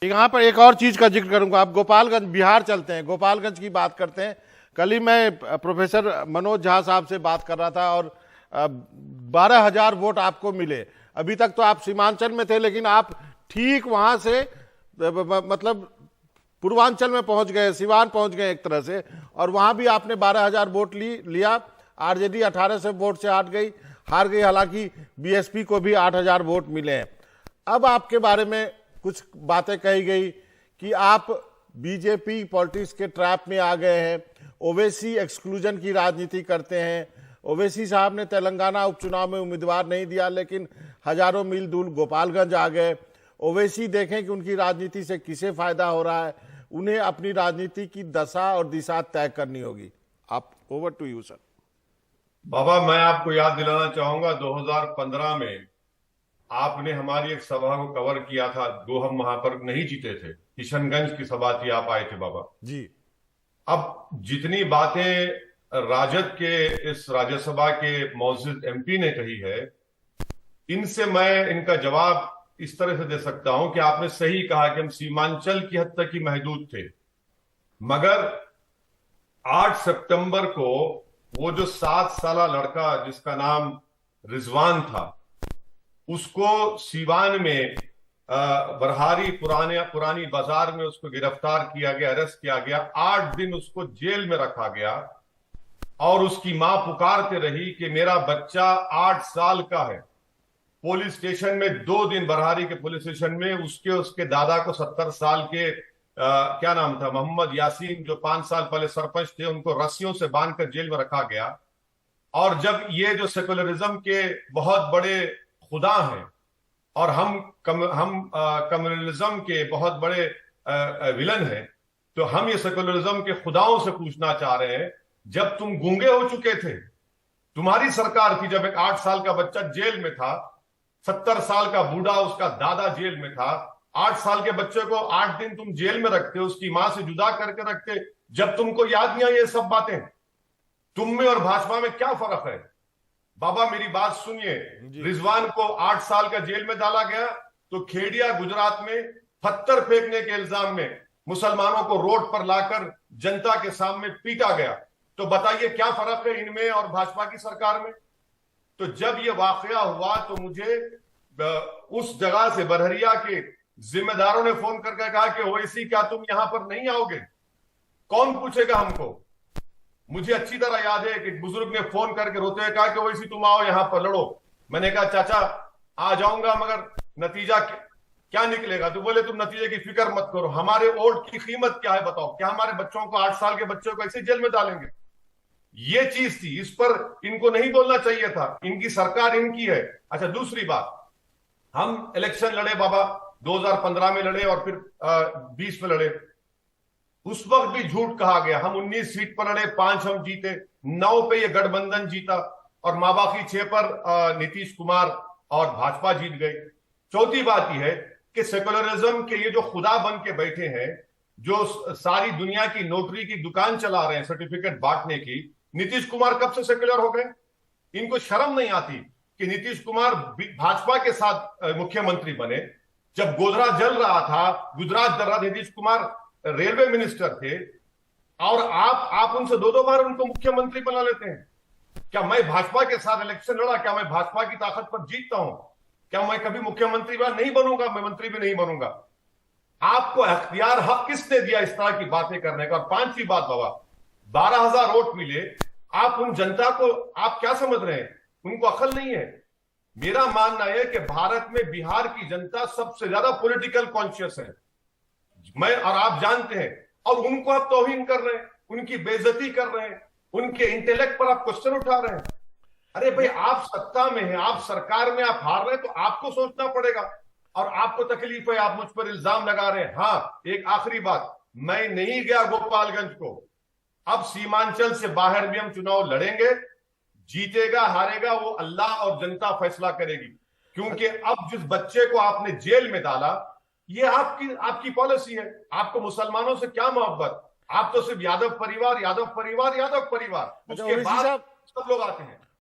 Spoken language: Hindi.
यहाँ पर एक और चीज का जिक्र करूंगा। आप गोपालगंज बिहार चलते हैं, गोपालगंज की बात करते हैं। कल ही मैं प्रोफेसर मनोज झा साहब से बात कर रहा था और 12,000 वोट आपको मिले। अभी तक तो आप सीमांचल में थे, लेकिन आप ठीक वहां से मतलब पूर्वांचल में पहुंच गए, सिवान पहुंच गए एक तरह से, और वहां भी आपने 12,000 वोट लिया। आरजेडी 1800 वोट से हार गई। हालांकि बीएसपी को भी 8,000 वोट मिले हैं। अब आपके बारे में कुछ बातें कही गई कि आप बीजेपी पॉलिटिक्स के ट्रैप में आ गए हैं, ओवैसी एक्सक्लूजन की राजनीति करते हैं। ओवैसी साहब ने तेलंगाना उपचुनाव में उम्मीदवार नहीं दिया, लेकिन हजारों मील दूर गोपालगंज आ गए। ओवैसी देखें कि उनकी राजनीति से किसे फायदा हो रहा है। उन्हें अपनी राजनीति की दशा और दिशा तय करनी होगी। आप, ओवर टू यू सर। बाबा, मैं आपको याद दिलाना चाहूंगा 2015 में आपने हमारी एक सभा को कवर किया था, जो हम वहां पर नहीं जीते थे। किशनगंज की सभा थी, आप आए थे बाबा जी। अब जितनी बातें राजद के इस राज्यसभा के मौजूद एमपी ने कही है, इनसे मैं इनका जवाब इस तरह से दे सकता हूं कि आपने सही कहा कि हम सीमांचल की हद तक ही महदूद थे, मगर 8 सितंबर को वो जो 7 साला लड़का जिसका नाम रिजवान था, उसको सीवान में बरहारी पुरानी बाजार में उसको गिरफ्तार किया गया, अरेस्ट किया गया। 8 दिन उसको जेल में रखा गया और उसकी मां पुकारते रही कि मेरा बच्चा 8 साल का है। पुलिस स्टेशन में 2 दिन, बरहारी के पुलिस स्टेशन में उसके दादा को 70 साल के क्या नाम था, मोहम्मद यासीन, जो 5 साल पहले सरपंच थे, उनको रस्सियों से बांधकर जेल में रखा गया। और जब ये जो सेकुलरिज्म के बहुत बड़े खुदा हैं और हम कम्युनलिज्म के बहुत बड़े विलन हैं, तो हम ये सेकुलरिज्म के खुदाओं से पूछना चाह रहे हैं, जब तुम गूंगे हो चुके थे, तुम्हारी सरकार थी, जब एक 8 साल का बच्चा जेल में था, 70 साल का बूढ़ा उसका दादा जेल में था, 8 साल के बच्चे को 8 दिन तुम जेल में रखते, उसकी मां से जुदा करके रखते, जब तुमको याद नहीं आई ये सब बातें? तुम में और भाजपा में क्या फर्क है? बाबा मेरी बात सुनिए। रिजवान को 8 साल का जेल में डाला गया तो खेड़िया गुजरात में पत्थर फेंकने के इल्जाम में मुसलमानों को रोड पर लाकर जनता के सामने पीटा गया। तो बताइए क्या फर्क है इनमें और भाजपा की सरकार में? तो जब यह वाकया हुआ तो मुझे उस जगह से बरहरिया के जिम्मेदारों ने फोन करके कहा कि ओवैसी क्या तुम यहां पर नहीं आओगे? कौन पूछेगा हमको? मुझे अच्छी तरह याद है कि बुजुर्ग ने फोन करके रोते हुए कहा कि ओवैसी तुम आओ यहां पर लड़ो। मैंने कहा चाचा आ जाऊंगा, मगर नतीजा क्या निकलेगा? तो बोले तुम नतीजे की फिक्र मत करो, हमारे वोट की कीमत क्या है बताओ, क्या हमारे बच्चों को, 8 साल के बच्चों को ऐसे जेल में डालेंगे? ये चीज थी, इस पर इनको नहीं बोलना चाहिए था। इनकी सरकार इनकी है। अच्छा, दूसरी बात, हम इलेक्शन लड़े बाबा, 2015 में लड़े और फिर 20 में लड़े। उस वक्त भी झूठ कहा गया, हम 19 सीट पर लड़े, 5 हम जीते, 9 पे ये गठबंधन जीता और मां बाकी 6 पर नीतीश कुमार और भाजपा जीत गई। चौथी बात यह है कि सेकुलरिज्म के ये जो खुदा बन के बैठे हैं, जो सारी दुनिया की नोटरी की दुकान चला रहे हैं सर्टिफिकेट बांटने की, नीतीश कुमार कब से सेकुलर हो गए? इनको शर्म नहीं आती कि नीतीश कुमार भाजपा के साथ मुख्यमंत्री बने? जब गोधरा जल रहा था, गुजरात जल रहा, नीतीश कुमार रेलवे मिनिस्टर थे और आप उनसे 2-2 बार उनको मुख्यमंत्री बना लेते हैं। क्या मैं भाजपा के साथ इलेक्शन लड़ा? क्या मैं भाजपा की ताकत पर जीतता हूं? क्या मैं कभी मुख्यमंत्री नहीं बनूंगा? मैं मंत्री भी नहीं बनूंगा। आपको अख्तियार, हक किसने दिया इस तरह की बातें करने का? और 5वीं बात बाबा, 12,000 वोट मिले, आप उन जनता को आप क्या समझ रहे हैं? उनको अकल नहीं है। मेरा मानना है कि भारत में बिहार की जनता सबसे ज्यादा पॉलिटिकल कॉन्शियस है, मैं और आप जानते हैं, और उनको आप तौहीन कर रहे हैं, उनकी बेइज्जती कर रहे हैं, उनके इंटेलेक्ट पर आप क्वेश्चन उठा रहे हैं। अरे भाई, आप सत्ता में हैं, आप सरकार में, आप हार रहे हैं, तो आपको सोचना पड़ेगा। और आपको तकलीफ है, आप मुझ पर इल्जाम लगा रहे हैं। हाँ, एक आखिरी बात, मैं नहीं गया गोपालगंज को। अब सीमांचल से बाहर भी हम चुनाव लड़ेंगे, जीतेगा हारेगा वो अल्लाह और जनता फैसला करेगी। क्योंकि अब जिस बच्चे को आपने जेल में डाला, ये आपकी पॉलिसी है। आपको मुसलमानों से क्या मोहब्बत? आप तो सिर्फ यादव परिवार, यादव परिवार, यादव परिवार, उसके बाद सब लोग आते हैं।